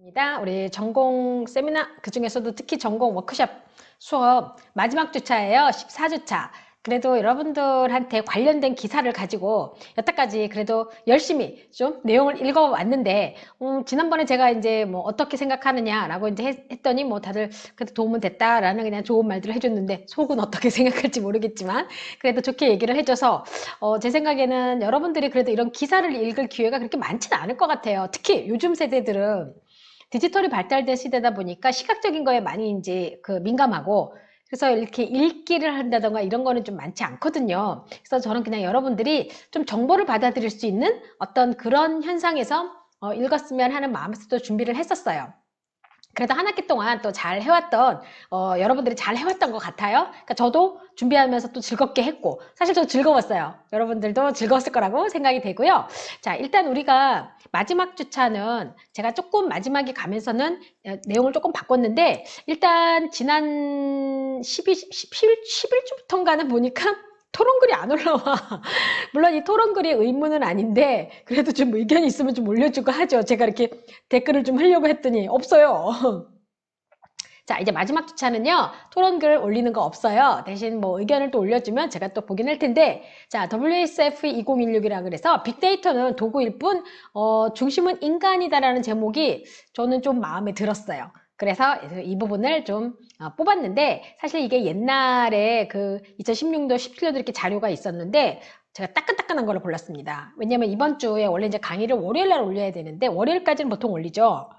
입니다. 우리 전공 세미나 그중에서도 특히 전공 워크숍 수업 마지막 주차예요. 14주차. 그래도 여러분들한테 관련된 기사를 가지고 여태까지 그래도 열심히 좀 내용을 읽어왔는데 지난번에 제가 이제 뭐 어떻게 생각하느냐라고 이제 했더니 뭐 다들 그래도 도움은 됐다라는 그냥 좋은 말들을 해줬는데 속은 어떻게 생각할지 모르겠지만 그래도 좋게 얘기를 해줘서 제 생각에는 여러분들이 그래도 이런 기사를 읽을 기회가 그렇게 많지는 않을 것 같아요. 특히 요즘 세대들은 디지털이 발달된 시대다 보니까 시각적인 거에 많이 이제 민감하고 그래서 이렇게 읽기를 한다던가 이런 거는 좀 많지 않거든요. 그래서 저는 그냥 여러분들이 좀 정보를 받아들일 수 있는 어떤 그런 현상에서 읽었으면 하는 마음에서 또 준비를 했었어요. 그래도 한 학기 동안 또 잘 해왔던 여러분들이 잘 해왔던 것 같아요. 그러니까 저도 준비하면서 또 즐겁게 했고 사실 저 즐거웠어요. 여러분들도 즐거웠을 거라고 생각이 되고요. 자, 일단 우리가 마지막 주차는 제가 조금 마지막에 가면서는 내용을 조금 바꿨는데 일단 지난 11주부터인가는 보니까 토론글이 안 올라와. 물론 이 토론글이 의무는 아닌데 그래도 좀 의견이 있으면 좀 올려주고 하죠. 제가 이렇게 댓글을 좀 하려고 했더니 없어요. 자, 이제 마지막 주차는요, 토론글 올리는 거 없어요. 대신 뭐 의견을 또 올려주면 제가 또 보긴 할 텐데, 자, WSF 2016이라 그래서 빅데이터는 도구일 뿐, 중심은 인간이다라는 제목이 저는 좀 마음에 들었어요. 그래서 이 부분을 좀 뽑았는데, 사실 이게 옛날에 그 2016년, 17년도 이렇게 자료가 있었는데, 제가 따끈따끈한 걸로 골랐습니다. 왜냐면 이번 주에 원래 이제 강의를 월요일 날 올려야 되는데, 월요일까지는 보통 올리죠.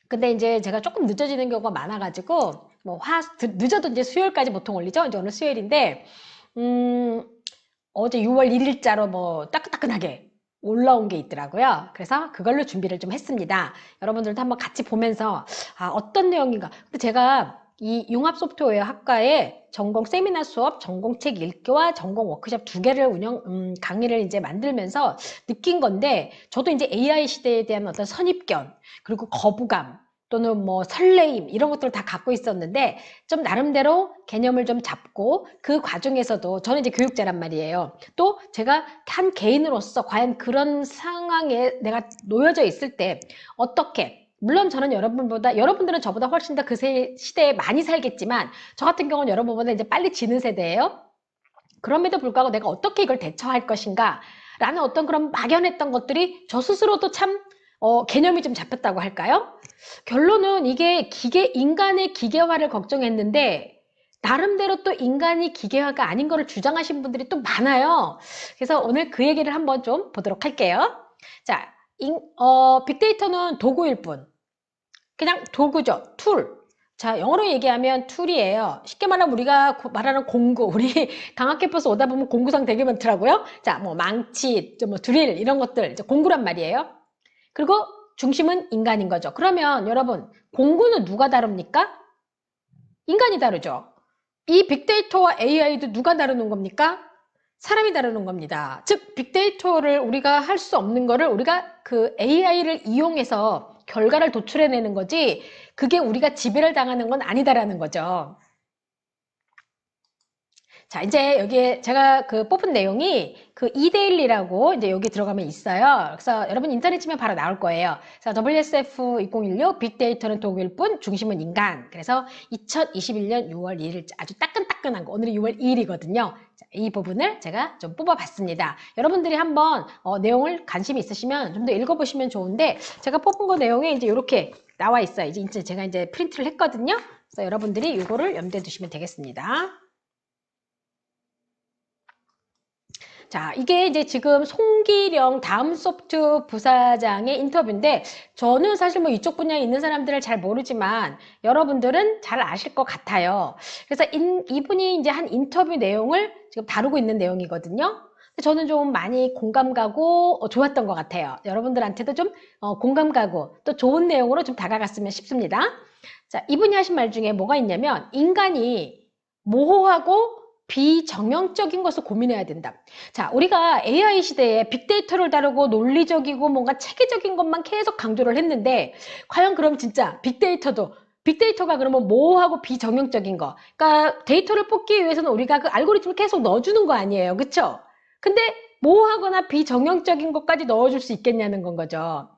근데 이제 제가 조금 늦어지는 경우가 많아가지고 뭐 늦어도 이제 수요일까지 보통 올리죠. 이제 오늘 수요일인데 어제 6월 1일자로 뭐 따끈따끈하게 올라온 게 있더라고요. 그래서 그걸로 준비를 좀 했습니다. 여러분들도 한번 같이 보면서 어떤 내용인가. 근데 제가 이 융합 소프트웨어 학과에 전공 세미나 수업, 전공책 읽기와 전공 워크숍 두 개를 강의를 이제 만들면서 느낀 건데 저도 이제 AI 시대에 대한 어떤 선입견 그리고 거부감 또는 뭐 설레임 이런 것들을 다 갖고 있었는데 좀 나름대로 개념을 좀 잡고 그 과정에서도 저는 이제 교육자란 말이에요. 또 제가 한 개인으로서 과연 그런 상황에 내가 놓여져 있을 때 어떻게 물론 저는 여러분들은 저보다 훨씬 더 그 시대에 많이 살겠지만 저 같은 경우는 여러분보다 이제 빨리 지는 세대예요. 그럼에도 불구하고 내가 어떻게 이걸 대처할 것인가 라는 어떤 그런 막연했던 것들이 저 스스로도 참 개념이 좀 잡혔다고 할까요? 결론은 이게 인간의 기계화를 걱정했는데 나름대로 또 인간이 기계화가 아닌 거를 주장하신 분들이 또 많아요. 그래서 오늘 그 얘기를 한번 좀 보도록 할게요. 자, 빅데이터는 도구일 뿐. 그냥 도구죠. 툴. 자, 영어로 얘기하면 툴이에요. 쉽게 말하면 우리가 말하는 공구. 우리 강학 캠퍼스 오다 보면 공구상 되게 많더라고요. 자, 뭐 망치, 뭐 드릴 이런 것들 이제 공구란 말이에요. 그리고 중심은 인간인 거죠. 그러면 여러분, 공구는 누가 다룹니까? 인간이 다루죠. 이 빅데이터와 AI도 누가 다루는 겁니까? 사람이 다루는 겁니다. 즉, 빅데이터를 우리가 할 수 없는 거를 우리가 그 AI를 이용해서 결과를 도출해내는 거지, 그게 우리가 지배를 당하는 건 아니다라는 거죠. 자, 이제 여기에 제가 그 뽑은 내용이 그 이데일리라고 이제 여기 들어가면 있어요. 그래서 여러분 인터넷 치면 바로 나올 거예요. 그래서 WSF 2016 빅데이터는 도구일 뿐 중심은 인간. 그래서 2021년 6월 1일 아주 따끈따끈한 거. 오늘이 6월 2일이거든요. 자, 이 부분을 제가 좀 뽑아봤습니다. 여러분들이 한번 내용을 관심이 있으시면 좀 더 읽어보시면 좋은데 제가 뽑은 거 내용에 이제 이렇게 나와 있어요. 이제 제가 이제 프린트를 했거든요. 그래서 여러분들이 이거를 염두에 두시면 되겠습니다. 자, 이게 이제 지금 송기령 다음소프트 부사장의 인터뷰인데 저는 사실 뭐 이쪽 분야에 있는 사람들을 잘 모르지만 여러분들은 잘 아실 것 같아요. 그래서 이분이 이제 한 인터뷰 내용을 지금 다루고 있는 내용이거든요. 저는 좀 많이 공감 가고 좋았던 것 같아요. 여러분들한테도 좀 공감 가고 또 좋은 내용으로 좀 다가갔으면 싶습니다. 자, 이분이 하신 말 중에 뭐가 있냐면 인간이 모호하고 비정형적인 것을 고민해야 된다. 자, 우리가 AI 시대에 빅데이터를 다루고 논리적이고 뭔가 체계적인 것만 계속 강조를 했는데 과연 그럼 진짜 빅데이터가 그러면 모호하고 비정형적인 거. 그러니까 데이터를 뽑기 위해서는 우리가 그 알고리즘을 계속 넣어주는 거 아니에요. 그쵸? 근데 모호하거나 비정형적인 것까지 넣어줄 수 있겠냐는 건 거죠.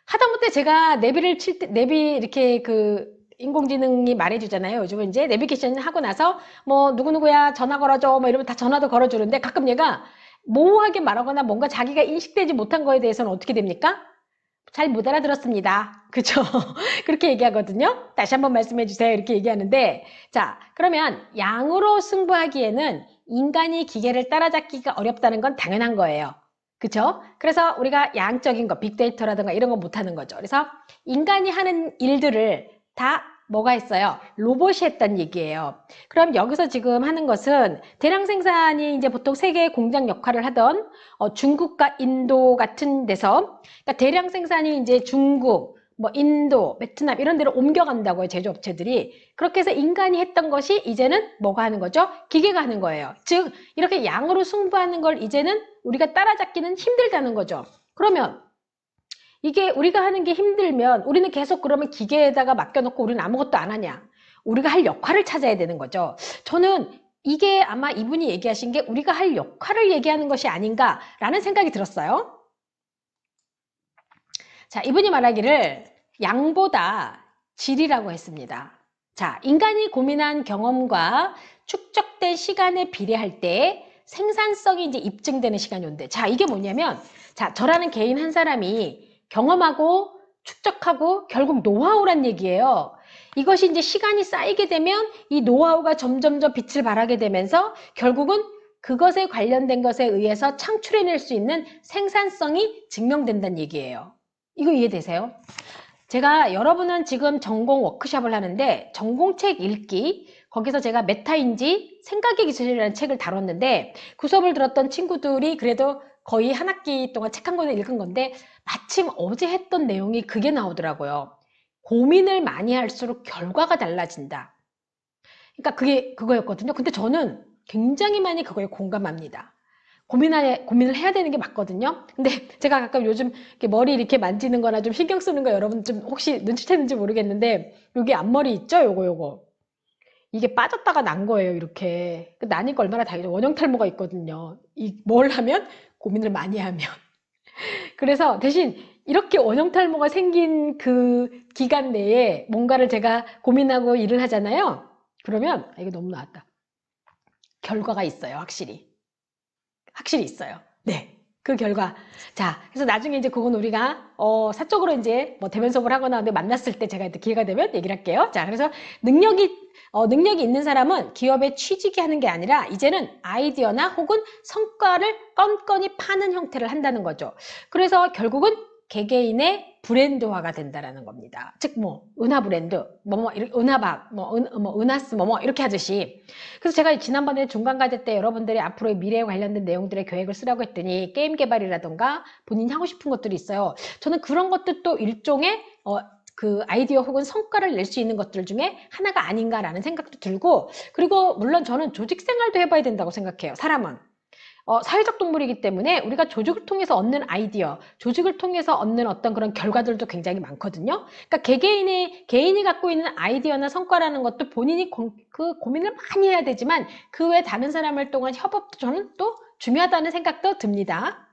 하다못해 제가 내비를 칠 때, 내비 이렇게 그 인공지능이 말해주잖아요. 요즘은 이제 내비게이션 하고 나서 뭐 누구누구야 전화 걸어줘 뭐 이러면 다 전화도 걸어주는데 가끔 얘가 모호하게 말하거나 뭔가 자기가 인식되지 못한 거에 대해서는 어떻게 됩니까? 잘 못 알아들었습니다. 그죠? 그렇게 얘기하거든요. 다시 한번 말씀해 주세요. 이렇게 얘기하는데, 자, 그러면 양으로 승부하기에는 인간이 기계를 따라잡기가 어렵다는 건 당연한 거예요. 그죠? 그래서 우리가 양적인 거, 빅데이터라든가 이런 거 못하는 거죠. 그래서 인간이 하는 일들을 다 뭐가 했어요? 로봇이 했단 얘기예요. 그럼 여기서 지금 하는 것은 대량 생산이 이제 보통 세계 공장 역할을 하던 중국과 인도 같은 데서 그러니까 대량 생산이 이제 중국, 뭐 인도, 베트남 이런 데로 옮겨간다고요. 제조업체들이. 그렇게 해서 인간이 했던 것이 이제는 뭐가 하는 거죠? 기계가 하는 거예요. 즉 이렇게 양으로 승부하는 걸 이제는 우리가 따라잡기는 힘들다는 거죠. 그러면 이게 우리가 하는 게 힘들면 우리는 계속 그러면 기계에다가 맡겨놓고 우리는 아무것도 안 하냐? 우리가 할 역할을 찾아야 되는 거죠. 저는 이게 아마 이분이 얘기하신 게 우리가 할 역할을 얘기하는 것이 아닌가라는 생각이 들었어요. 자, 이분이 말하기를 양보다 질이라고 했습니다. 자, 인간이 고민한 경험과 축적된 시간에 비례할 때 생산성이 이제 입증되는 시간이 온대. 자, 이게 뭐냐면, 자, 저라는 개인 한 사람이 경험하고 축적하고 결국 노하우란 얘기예요. 이것이 이제 시간이 쌓이게 되면 이 노하우가 점점점 빛을 발하게 되면서 결국은 그것에 관련된 것에 의해서 창출해낼 수 있는 생산성이 증명된다는 얘기예요. 이거 이해되세요? 제가 여러분은 지금 전공 워크숍을 하는데 전공책 읽기 거기서 제가 메타인지 생각의 기술이라는 책을 다뤘는데 그 수업을 들었던 친구들이 그래도 거의 한 학기 동안 책 한 권을 읽은 건데 마침 어제 했던 내용이 그게 나오더라고요. 고민을 많이 할수록 결과가 달라진다. 그러니까 그게 그거였거든요. 근데 저는 굉장히 많이 그거에 공감합니다. 고민을 해야 되는 게 맞거든요. 근데 제가 가끔 요즘 이렇게 머리 이렇게 만지는 거나 좀 신경 쓰는 거 여러분 좀 혹시 눈치챘는지 모르겠는데 여기 앞머리 있죠? 요거. 이게 빠졌다가 난 거예요, 이렇게. 나니까 얼마나 다행이죠. 원형 탈모가 있거든요. 뭘 하면? 고민을 많이 하면. 그래서 대신 이렇게 원형 탈모가 생긴 그 기간 내에 뭔가를 제가 고민하고 일을 하잖아요. 그러면, 이거 너무 나왔다. 결과가 있어요, 확실히. 확실히 있어요. 네. 그 결과. 자, 그래서 나중에 이제 그건 우리가, 사적으로 이제 뭐 대면 수업을 하거나 만났을 때 제가 기회가 되면 얘기를 할게요. 자, 그래서 능력이 있는 사람은 기업에 취직이 하는 게 아니라 이제는 아이디어나 혹은 성과를 건건이 파는 형태를 한다는 거죠. 그래서 결국은 개개인의 브랜드화가 된다라는 겁니다. 즉, 은하 브랜드, 은하박, 은하스, 이렇게 하듯이. 그래서 제가 지난번에 중간과제 때 여러분들이 앞으로의 미래에 관련된 내용들의 계획을 쓰라고 했더니 게임 개발이라던가 본인이 하고 싶은 것들이 있어요. 저는 그런 것도 일종의 그 아이디어 혹은 성과를 낼 수 있는 것들 중에 하나가 아닌가라는 생각도 들고 그리고 물론 저는 조직 생활도 해봐야 된다고 생각해요. 사람은. 사회적 동물이기 때문에 우리가 조직을 통해서 얻는 아이디어, 조직을 통해서 얻는 어떤 그런 결과들도 굉장히 많거든요. 그러니까 개인이 갖고 있는 아이디어나 성과라는 것도 본인이 그 고민을 많이 해야 되지만 그 외 다른 사람을 통한 협업도 저는 또 중요하다는 생각도 듭니다.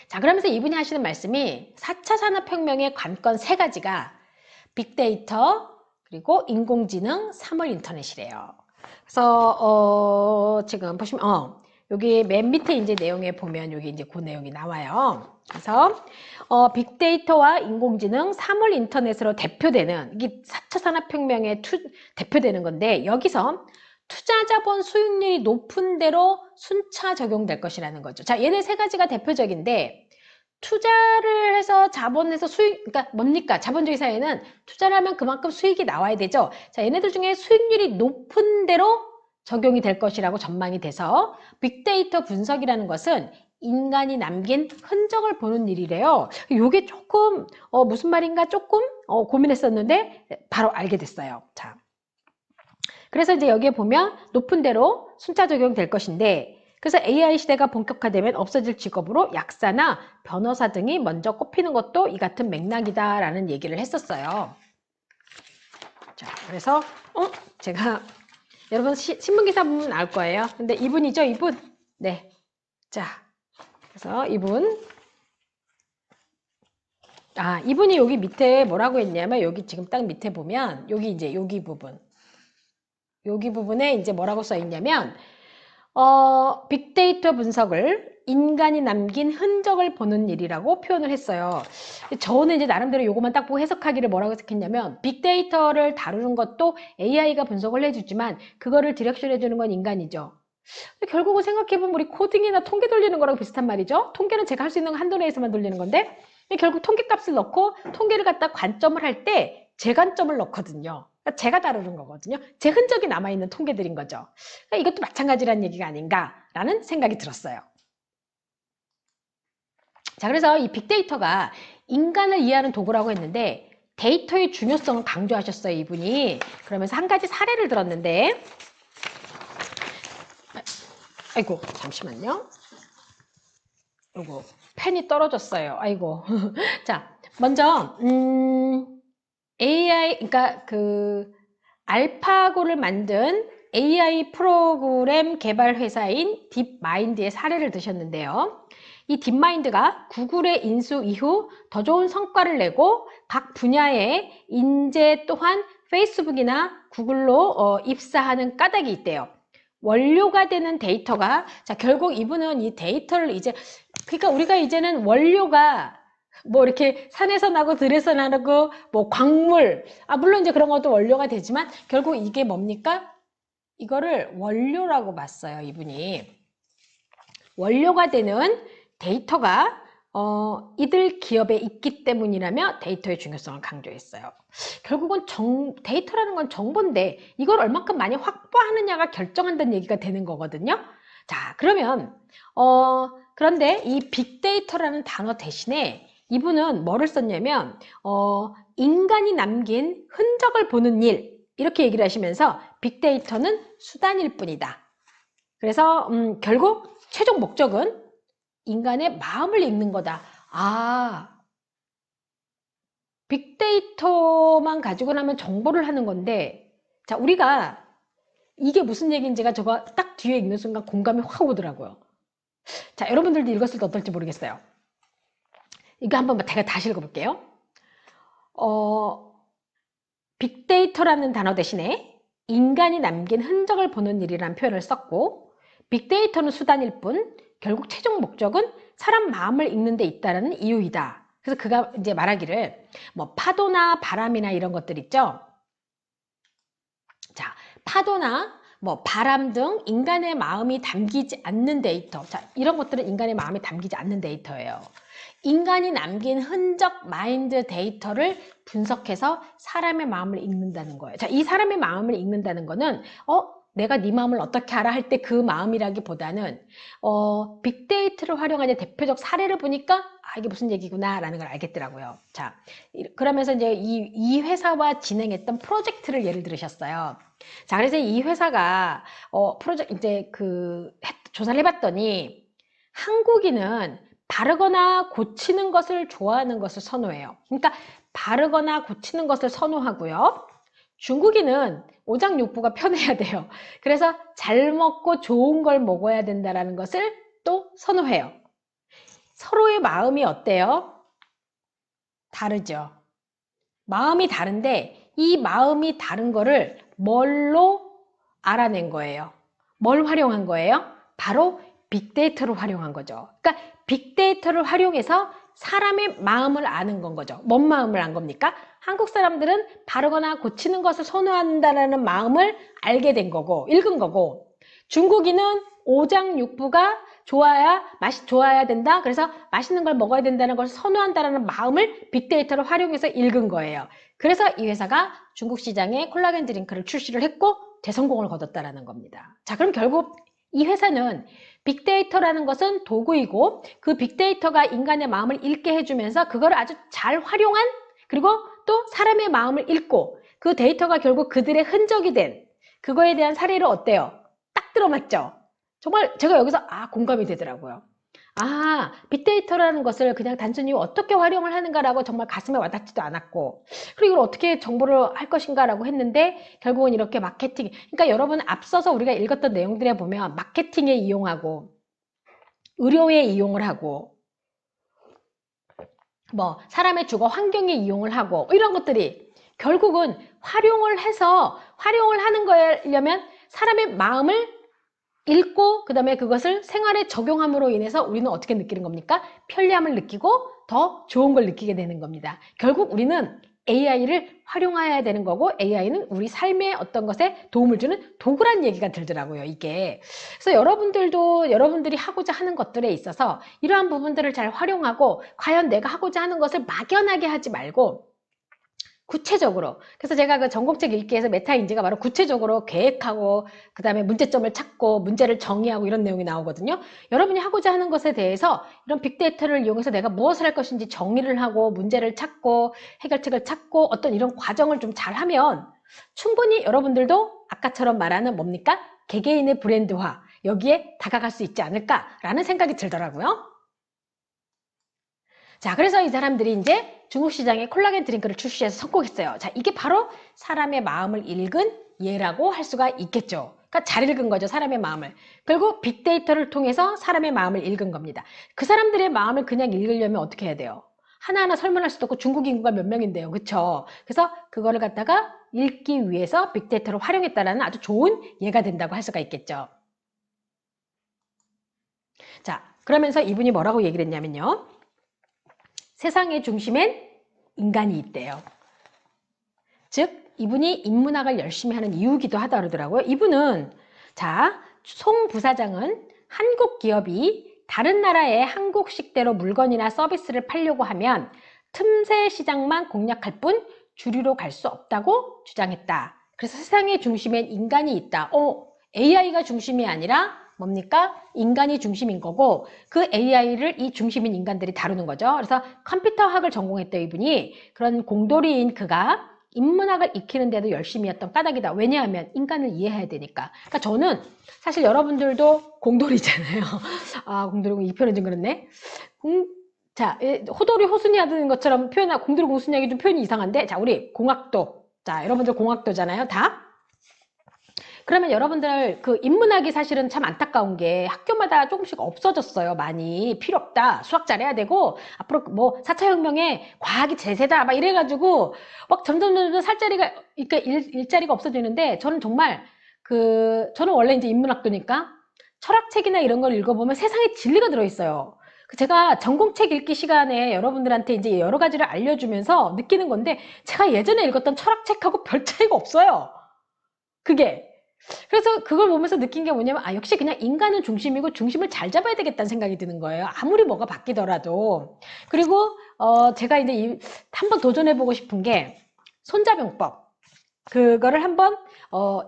자, 그러면서 이분이 하시는 말씀이 4차 산업혁명의 관건 3가지가 빅데이터, 그리고 인공지능, 3월 인터넷이래요. 그래서 지금 보시면 여기 맨 밑에 이제 내용에 보면 여기 이제 그 내용이 나와요. 그래서 빅데이터와 인공지능, 3월 인터넷으로 대표되는 이게 4차 산업혁명에 대표되는 건데 여기서 투자자본 수익률이 높은 대로 순차 적용될 것이라는 거죠. 자, 얘네 3가지가 대표적인데 투자를 해서 자본에서 그러니까 뭡니까? 자본주의 사회는 투자를 하면 그만큼 수익이 나와야 되죠. 자, 얘네들 중에 수익률이 높은 대로 적용이 될 것이라고 전망이 돼서 빅데이터 분석이라는 것은 인간이 남긴 흔적을 보는 일이래요. 이게 조금 무슨 말인가 조금 고민했었는데 바로 알게 됐어요. 자, 그래서 이제 여기에 보면 높은 대로 순차 적용될 것인데 그래서 AI 시대가 본격화되면 없어질 직업으로 약사나 변호사 등이 먼저 꼽히는 것도 이 같은 맥락이다라는 얘기를 했었어요. 자, 그래서 제가 여러분 신문기사 보면 알 거예요. 근데 이분이죠, 이분. 네. 자, 그래서 이분 이분이 여기 밑에 뭐라고 했냐면, 여기 지금 딱 밑에 보면, 여기 이제 여기 부분에 이제 뭐라고 써 있냐면, 빅데이터 분석을 인간이 남긴 흔적을 보는 일이라고 표현을 했어요. 저는 이제 나름대로 요것만 딱 보고 해석하기를 뭐라고 해석했냐면, 빅데이터를 다루는 것도 AI가 분석을 해주지만, 그거를 디렉션 해주는 건 인간이죠. 결국은 생각해보면 우리 코딩이나 통계 돌리는 거랑 비슷한 말이죠. 통계는 제가 할 수 있는 거 한도 내에서만 돌리는 건데, 결국 통계값을 넣고 통계를 갖다 관점을 할 때 제 관점을 넣거든요. 그러니까 제가 다루는 거거든요. 제 흔적이 남아있는 통계들인 거죠. 그러니까 이것도 마찬가지라는 얘기가 아닌가라는 생각이 들었어요. 자, 그래서 이 빅데이터가 인간을 이해하는 도구라고 했는데, 데이터의 중요성을 강조하셨어요, 이분이. 그러면서 한 가지 사례를 들었는데, 아이고, 잠시만요. 요거 펜이 떨어졌어요. 아이고. 자, 먼저 AI, 그러니까 그 알파고를 만든 AI 프로그램 개발 회사인 딥마인드의 사례를 드셨는데요. 이 딥마인드가 구글의 인수 이후 더 좋은 성과를 내고 각 분야의 인재 또한 페이스북이나 구글로 입사하는 까닭이 있대요. 원료가 되는 데이터가, 자, 결국 이분은 이 데이터를 이제, 그러니까 우리가 이제는 원료가 뭐 이렇게 산에서 나고 들에서 나고 뭐 광물, 물론 이제 그런 것도 원료가 되지만 결국 이게 뭡니까? 이거를 원료라고 봤어요, 이분이. 원료가 되는 데이터가 이들 기업에 있기 때문이라며 데이터의 중요성을 강조했어요. 결국은 데이터라는 건 정보인데 이걸 얼만큼 많이 확보하느냐가 결정한다는 얘기가 되는 거거든요. 자, 그러면 그런데 이 빅데이터라는 단어 대신에 이분은 뭐를 썼냐면 인간이 남긴 흔적을 보는 일, 이렇게 얘기를 하시면서 빅데이터는 수단일 뿐이다. 그래서 결국 최종 목적은 인간의 마음을 읽는 거다. 빅데이터만 가지고 나면 정보를 하는 건데, 자, 우리가 이게 무슨 얘기인지가 저거 딱 뒤에 읽는 순간 공감이 확 오더라고요. 자, 여러분들도 읽었을 때 어떨지 모르겠어요. 이거 한번 제가 다시 읽어볼게요. 빅데이터라는 단어 대신에 인간이 남긴 흔적을 보는 일이라는 표현을 썼고, 빅데이터는 수단일 뿐 결국 최종 목적은 사람 마음을 읽는 데 있다는 이유이다. 그래서 그가 이제 말하기를 뭐 파도나 바람이나 이런 것들 있죠. 자, 파도나 뭐 바람 등 인간의 마음이 담기지 않는 데이터. 자, 이런 것들은 인간의 마음이 담기지 않는 데이터예요. 인간이 남긴 흔적 마인드 데이터를 분석해서 사람의 마음을 읽는다는 거예요. 자, 이 사람의 마음을 읽는다는 거는 내가 네 마음을 어떻게 알아 할 때 그 마음이라기보다는 빅데이터를 활용하는 대표적 사례를 보니까 이게 무슨 얘기구나 라는 걸 알겠더라고요. 자, 그러면서 이제 이 회사와 진행했던 프로젝트를 예를 들으셨어요. 자, 그래서 이 회사가 이제 조사를 해봤더니 한국인은 바르거나 고치는 것을 좋아하는 것을 선호해요. 그러니까 바르거나 고치는 것을 선호하고요. 중국인은 오장육부가 편해야 돼요. 그래서 잘 먹고 좋은 걸 먹어야 된다는 것을 또 선호해요. 서로의 마음이 어때요? 다르죠. 마음이 다른데 이 마음이 다른 거를 뭘로 알아낸 거예요? 뭘 활용한 거예요? 바로 빅데이터를 활용한 거죠. 그러니까 빅데이터를 활용해서 사람의 마음을 아는 건 거죠. 뭔 마음을 안 겁니까? 한국 사람들은 바르거나 고치는 것을 선호한다는 마음을 알게 된 거고, 읽은 거고, 중국인은 오장육부가 좋아야 된다. 그래서 맛있는 걸 먹어야 된다는 걸 선호한다는 마음을 빅데이터를 활용해서 읽은 거예요. 그래서 이 회사가 중국 시장에 콜라겐 드링크를 출시를 했고 대성공을 거뒀다는 겁니다. 자, 그럼 결국 이 회사는 빅데이터라는 것은 도구이고 그 빅데이터가 인간의 마음을 읽게 해주면서 그거를 아주 잘 활용한, 그리고 또 사람의 마음을 읽고 그 데이터가 결국 그들의 흔적이 된 그거에 대한 사례를 어때요? 딱 들어맞죠? 정말 제가 여기서 공감이 되더라고요. 빅데이터라는 것을 그냥 단순히 어떻게 활용을 하는가라고 정말 가슴에 와닿지도 않았고, 그리고 이걸 어떻게 정보를 할 것인가라고 했는데 결국은 이렇게 마케팅, 그러니까 여러분 앞서서 우리가 읽었던 내용들에 보면 마케팅에 이용하고 의료에 이용을 하고 뭐 사람의 주거 환경에 이용을 하고 이런 것들이 결국은 활용을 하는 거려면 사람의 마음을 읽고 그 다음에 그것을 생활에 적용함으로 인해서 우리는 어떻게 느끼는 겁니까? 편리함을 느끼고 더 좋은 걸 느끼게 되는 겁니다. 결국 우리는 AI를 활용해야 되는 거고 AI는 우리 삶의 어떤 것에 도움을 주는 도구란 얘기가 들더라고요, 이게. 그래서 여러분들이 하고자 하는 것들에 있어서 이러한 부분들을 잘 활용하고 과연 내가 하고자 하는 것을 막연하게 하지 말고 구체적으로. 그래서 제가 그 전공책 읽기에서 메타인지가 바로 구체적으로 계획하고 그 다음에 문제점을 찾고 문제를 정의하고 이런 내용이 나오거든요. 여러분이 하고자 하는 것에 대해서 이런 빅데이터를 이용해서 내가 무엇을 할 것인지 정의를 하고 문제를 찾고 해결책을 찾고 어떤 이런 과정을 좀 잘하면 충분히 여러분들도 아까처럼 말하는 뭡니까? 개개인의 브랜드화, 여기에 다가갈 수 있지 않을까라는 생각이 들더라고요. 자, 그래서 이 사람들이 이제 중국 시장에 콜라겐 드링크를 출시해서 성공했어요. 자, 이게 바로 사람의 마음을 읽은 예라고 할 수가 있겠죠. 그러니까 잘 읽은 거죠, 사람의 마음을. 그리고 빅데이터를 통해서 사람의 마음을 읽은 겁니다. 그 사람들의 마음을 그냥 읽으려면 어떻게 해야 돼요? 하나하나 설문할 수도 없고 중국 인구가 몇 명인데요, 그쵸? 그래서 그거를 갖다가 읽기 위해서 빅데이터를 활용했다는 아주 좋은 예가 된다고 할 수가 있겠죠. 자, 그러면서 이분이 뭐라고 얘기를 했냐면요. 세상의 중심엔 인간이 있대요. 즉 이분이 인문학을 열심히 하는 이유기도 하다 그러더라고요. 이분은 자, 송 부사장은 한국 기업이 다른 나라의 한국식대로 물건이나 서비스를 팔려고 하면 틈새 시장만 공략할 뿐 주류로 갈 수 없다고 주장했다. 그래서 세상의 중심엔 인간이 있다. AI가 중심이 아니라 뭡니까? 인간이 중심인 거고 그 AI를 이 중심인 인간들이 다루는 거죠. 그래서 컴퓨터학을 전공했던 이분이 그런 공돌이인 그가 인문학을 익히는 데도 열심히 했던 까닭이다. 왜냐하면 인간을 이해해야 되니까. 그러니까 저는 사실 여러분들도 공돌이잖아요. 아, 공돌이 이 표현은 좀 그렇네. 자, 호돌이 호순이 하는 것처럼 표현하고 공돌이 공순이 하기 좀 표현이 이상한데 자, 우리 공학도. 자, 여러분들 공학도잖아요. 다. 그러면 여러분들 그 인문학이 사실은 참 안타까운 게 학교마다 조금씩 없어졌어요. 많이 필요 없다. 수학 잘해야 되고 앞으로 뭐 4차 혁명에 과학이 제세다 막 이래가지고 막 점점 살자리가 그러니까 일자리가 없어지는데 저는 정말 저는 원래 이제 인문학도니까 철학책이나 이런 걸 읽어보면 세상에 진리가 들어있어요. 제가 전공책 읽기 시간에 여러분들한테 이제 여러 가지를 알려주면서 느끼는 건데 제가 예전에 읽었던 철학책하고 별 차이가 없어요. 그게. 그래서 그걸 보면서 느낀 게 뭐냐면 역시 그냥 인간은 중심이고 중심을 잘 잡아야 되겠다는 생각이 드는 거예요. 아무리 뭐가 바뀌더라도. 그리고 제가 이제 한번 도전해보고 싶은 게 손자병법. 그거를 한번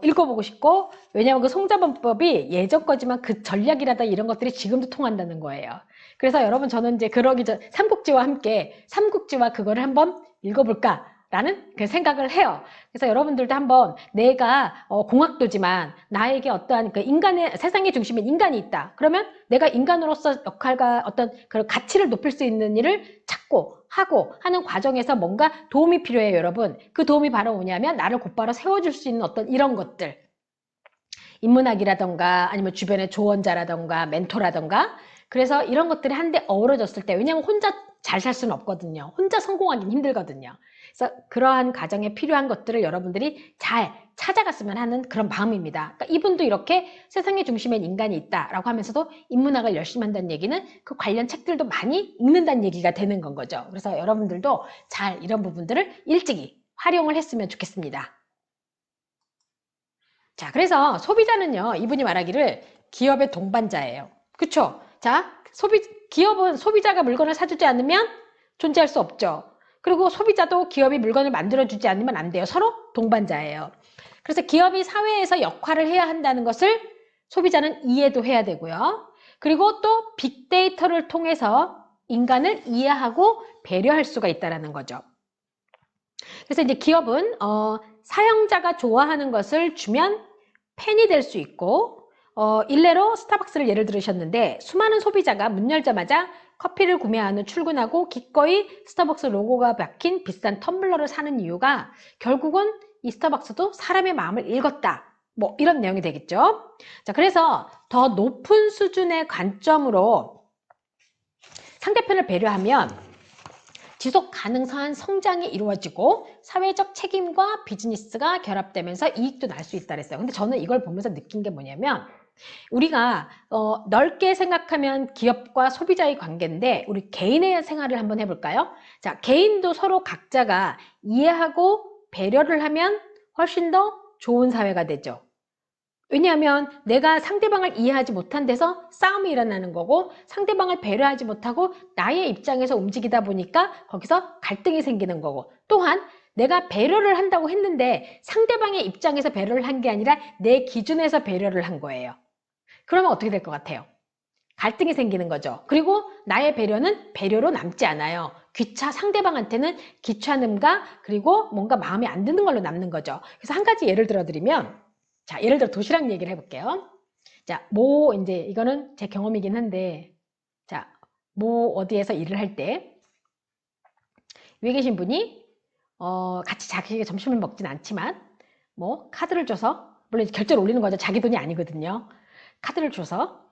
읽어보고 싶고 왜냐하면 그 손자병법이 예전 거지만 그 전략이라다 이런 것들이 지금도 통한다는 거예요. 그래서 여러분 저는 이제 그러기 전 삼국지와 함께 삼국지와 그거를 한번 읽어볼까 라는 그 생각을 해요. 그래서 여러분들도 한번 내가 공학도지만 나에게 어떠한 그 인간의 세상의 중심인 인간이 있다. 그러면 내가 인간으로서 역할과 어떤 그런 가치를 높일 수 있는 일을 찾고 하고 하는 과정에서 뭔가 도움이 필요해요, 여러분. 그 도움이 바로 뭐냐면 나를 곧바로 세워줄 수 있는 어떤 이런 것들. 인문학이라던가 아니면 주변의 조언자라던가 멘토라던가 그래서 이런 것들이 한데 어우러졌을 때 왜냐하면 혼자 잘 살 수는 없거든요. 혼자 성공하기는 힘들거든요. 그래서 그러한 과정에 필요한 것들을 여러분들이 잘 찾아갔으면 하는 그런 마음입니다. 그러니까 이분도 이렇게 세상의 중심엔 인간이 있다라고 하면서도 인문학을 열심히 한다는 얘기는 그 관련 책들도 많이 읽는다는 얘기가 되는 건 거죠. 그래서 여러분들도 잘 이런 부분들을 일찍이 활용을 했으면 좋겠습니다. 자, 그래서 소비자는요, 이분이 말하기를 기업의 동반자예요. 그쵸? 자, 기업은 소비자가 물건을 사주지 않으면 존재할 수 없죠. 그리고 소비자도 기업이 물건을 만들어주지 않으면 안 돼요. 서로 동반자예요. 그래서 기업이 사회에서 역할을 해야 한다는 것을 소비자는 이해도 해야 되고요. 그리고 또 빅데이터를 통해서 인간을 이해하고 배려할 수가 있다는 거죠. 그래서 이제 기업은 사용자가 좋아하는 것을 주면 팬이 될 수 있고 일례로 스타벅스를 예를 들으셨는데 수많은 소비자가 문 열자마자 커피를 구매하는 출근하고 기꺼이 스타벅스 로고가 박힌 비싼 텀블러를 사는 이유가 결국은 이 스타벅스도 사람의 마음을 읽었다. 뭐 이런 내용이 되겠죠. 자, 그래서 더 높은 수준의 관점으로 상대편을 배려하면 지속 가능한 성장이 이루어지고 사회적 책임과 비즈니스가 결합되면서 이익도 날 수 있다 그랬어요. 근데 저는 이걸 보면서 느낀 게 뭐냐면 우리가 넓게 생각하면 기업과 소비자의 관계인데 우리 개인의 생활을 한번 해볼까요? 자, 개인도 서로 각자가 이해하고 배려를 하면 훨씬 더 좋은 사회가 되죠. 왜냐하면 내가 상대방을 이해하지 못한 데서 싸움이 일어나는 거고 상대방을 배려하지 못하고 나의 입장에서 움직이다 보니까 거기서 갈등이 생기는 거고 또한 내가 배려를 한다고 했는데 상대방의 입장에서 배려를 한 게 아니라 내 기준에서 배려를 한 거예요. 그러면 어떻게 될 것 같아요? 갈등이 생기는 거죠. 그리고 나의 배려는 배려로 남지 않아요. 상대방한테는 귀찮음과 그리고 뭔가 마음에 안 드는 걸로 남는 거죠. 그래서 한 가지 예를 들어 드리면 자, 예를 들어 도시락 얘기를 해볼게요. 자, 이제 이거는 제 경험이긴 한데 자, 어디에서 일을 할 때 위에 계신 분이 같이 자기가 점심을 먹진 않지만 카드를 줘서 물론 결제를 올리는 거죠. 자기 돈이 아니거든요. 카드를 줘서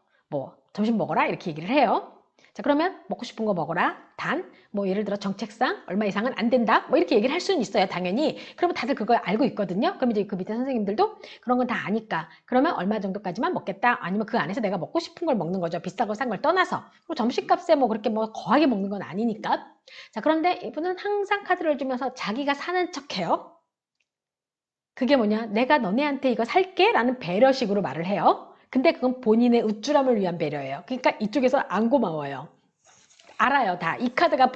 점심 먹어라 이렇게 얘기를 해요. 자, 그러면 먹고 싶은 거 먹어라. 단 예를 들어 정책상 얼마 이상은 안 된다. 이렇게 얘기를 할 수는 있어요. 당연히. 그러면 다들 그걸 알고 있거든요. 그럼 이제 그 밑에 선생님들도 그런 건 다 아니까. 그러면 얼마 정도까지만 먹겠다. 아니면 그 안에서 내가 먹고 싶은 걸 먹는 거죠. 비싸고 싼 걸 떠나서. 그리고 점심값에 그렇게 거하게 먹는 건 아니니까. 자, 그런데 이분은 항상 카드를 주면서 자기가 사는 척해요. 그게 뭐냐? 내가 너네한테 이거 살게? 라는 배려식으로 말을 해요. 근데 그건 본인의 우쭐함을 위한 배려예요. 그러니까 이쪽에서 안 고마워요. 알아요, 다. 이 카드가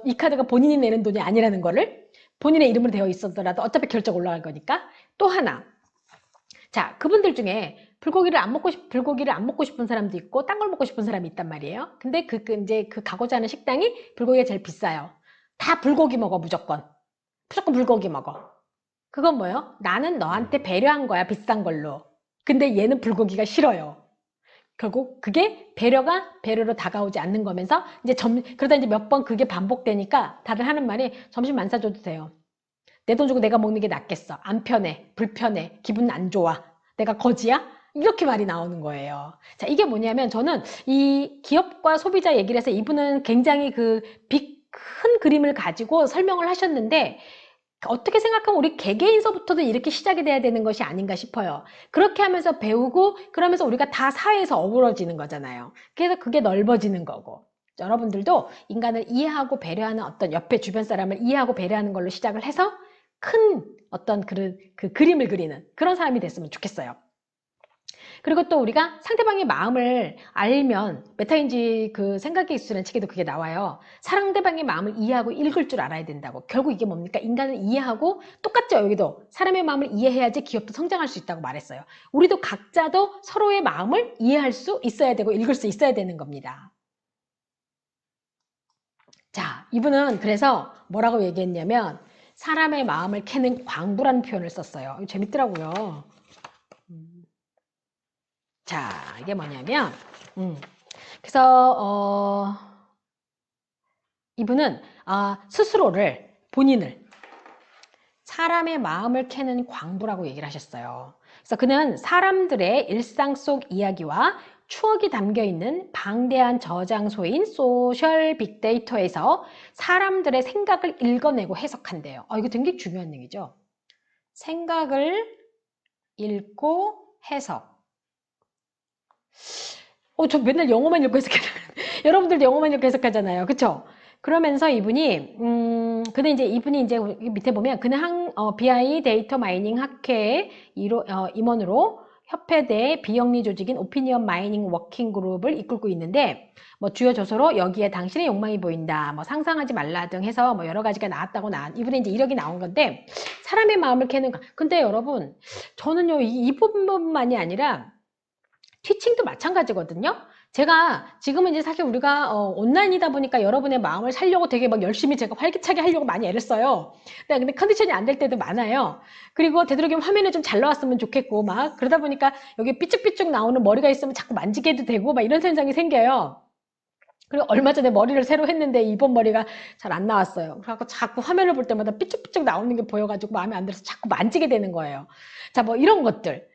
이 카드가 본인이 내는 돈이 아니라는 거를 본인의 이름으로 되어 있었더라도 어차피 결정 올라갈 거니까. 또 하나. 자, 그분들 중에 불고기를 안 먹고 싶은 사람도 있고, 딴 걸 먹고 싶은 사람이 있단 말이에요. 근데 이제 가고자 하는 식당이 불고기가 제일 비싸요. 다 불고기 먹어, 무조건. 무조건 불고기 먹어. 그건 뭐예요? 나는 너한테 배려한 거야, 비싼 걸로. 근데 얘는 불고기가 싫어요. 결국 그게 배려가 배려로 다가오지 않는 거면서 그러다 이제 몇 번 그게 반복되니까 다들 하는 말이 점심 안 사줘도 돼요. 내 돈 주고 내가 먹는 게 낫겠어. 안 편해, 불편해, 기분 안 좋아. 내가 거지야? 이렇게 말이 나오는 거예요. 자, 이게 뭐냐면 저는 이 기업과 소비자 얘기를 해서 이분은 굉장히 큰 그림을 가지고 설명을 하셨는데 어떻게 생각하면 우리 개개인서부터도 이렇게 시작이 돼야 되는 것이 아닌가 싶어요. 그렇게 하면서 배우고 그러면서 우리가 다 사회에서 어우러지는 거잖아요. 그래서 그게 넓어지는 거고 여러분들도 인간을 이해하고 배려하는 어떤 옆에 주변 사람을 이해하고 배려하는 걸로 시작을 해서 큰 어떤 그 그림을 그리는 그런 사람이 됐으면 좋겠어요. 그리고 또 우리가 상대방의 마음을 알면 메타인지 그 생각의 기술이라는 책에도 그게 나와요. 상대방의 마음을 이해하고 읽을 줄 알아야 된다고. 결국 이게 뭡니까? 인간을 이해하고 똑같죠. 여기도 사람의 마음을 이해해야지 기업도 성장할 수 있다고 말했어요. 우리도 각자도 서로의 마음을 이해할 수 있어야 되고 읽을 수 있어야 되는 겁니다. 자, 이분은 그래서 뭐라고 얘기했냐면 사람의 마음을 캐는 광부라는 표현을 썼어요. 이거 재밌더라고요. 자, 이게 뭐냐면 그래서 이분은 본인을 사람의 마음을 캐는 광부라고 얘기를 하셨어요. 그래서 그는 사람들의 일상 속 이야기와 추억이 담겨있는 방대한 저장소인 소셜 빅데이터에서 사람들의 생각을 읽어내고 해석한대요. 이거 굉장히 중요한 얘기죠. 생각을 읽고 해석. 저 맨날 영어만 읽고 해석하잖아요. 여러분들도 영어만 읽고 해석하잖아요. 그쵸? 그러면서 이분이 이제 밑에 보면 그는 BI 데이터 마이닝 학회의 임원으로 협회대 비영리 조직인 오피니언 마이닝 워킹 그룹을 이끌고 있는데 주요 저서로 여기에 당신의 욕망이 보인다, 상상하지 말라 등 해서 여러 가지가 나왔다고 이분의 이제 이력이 나온 건데 사람의 마음을 캐는 근데 여러분 저는요 이 부분만이 아니라 티칭도 마찬가지거든요. 제가 지금은 이제 사실 우리가 온라인이다 보니까 여러분의 마음을 살려고 되게 열심히 제가 활기차게 하려고 많이 애를 써요. 근데 컨디션이 안 될 때도 많아요. 그리고 되도록이면 화면에 좀 잘 나왔으면 좋겠고 그러다 보니까 여기 삐쭉삐쭉 나오는 머리가 있으면 자꾸 만지게 해도 되고 이런 현상이 생겨요. 그리고 얼마 전에 머리를 새로 했는데 이번 머리가 잘 안 나왔어요. 그래서 자꾸 화면을 볼 때마다 삐쭉삐쭉 나오는 게 보여가지고 마음에 안 들어서 자꾸 만지게 되는 거예요. 자, 이런 것들.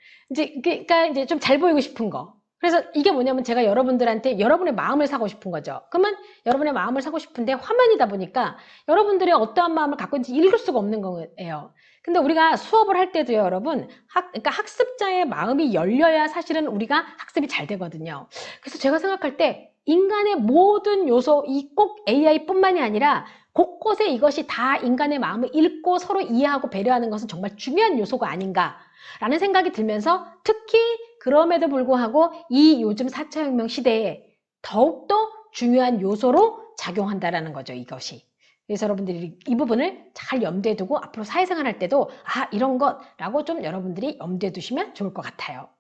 그러니까 이제 좀 잘 보이고 싶은 거. 그래서 이게 뭐냐면 제가 여러분들한테 여러분의 마음을 사고 싶은 거죠. 그러면 여러분의 마음을 사고 싶은데 화면이다 보니까 여러분들이 어떠한 마음을 갖고 있는지 읽을 수가 없는 거예요. 근데 우리가 수업을 할 때도요, 여러분, 그러니까 학습자의 마음이 열려야 사실은 우리가 학습이 잘 되거든요. 그래서 제가 생각할 때 인간의 모든 요소, 이 꼭 AI뿐만이 아니라 곳곳에 이것이 다 인간의 마음을 읽고 서로 이해하고 배려하는 것은 정말 중요한 요소가 아닌가라는 생각이 들면서 특히 그럼에도 불구하고 이 요즘 4차 혁명 시대에 더욱더 중요한 요소로 작용한다라는 거죠, 이것이. 그래서 여러분들이 이 부분을 잘 염두에 두고 앞으로 사회생활 할 때도 이런 것라고 좀 여러분들이 염두에 두시면 좋을 것 같아요.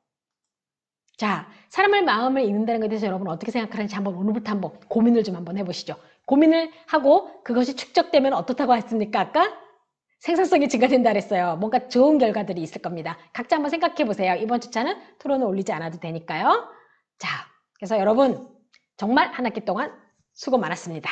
자, 사람의 마음을 읽는다는 것에 대해서 여러분 어떻게 생각하는지 한번 오늘부터 한번 고민을 좀 한번 해보시죠. 고민을 하고 그것이 축적되면 어떻다고 했습니까? 아까? 생산성이 증가된다 그랬어요. 뭔가 좋은 결과들이 있을 겁니다. 각자 한번 생각해 보세요. 이번 주차는 토론을 올리지 않아도 되니까요. 자, 그래서 여러분 정말 한 학기 동안 수고 많았습니다.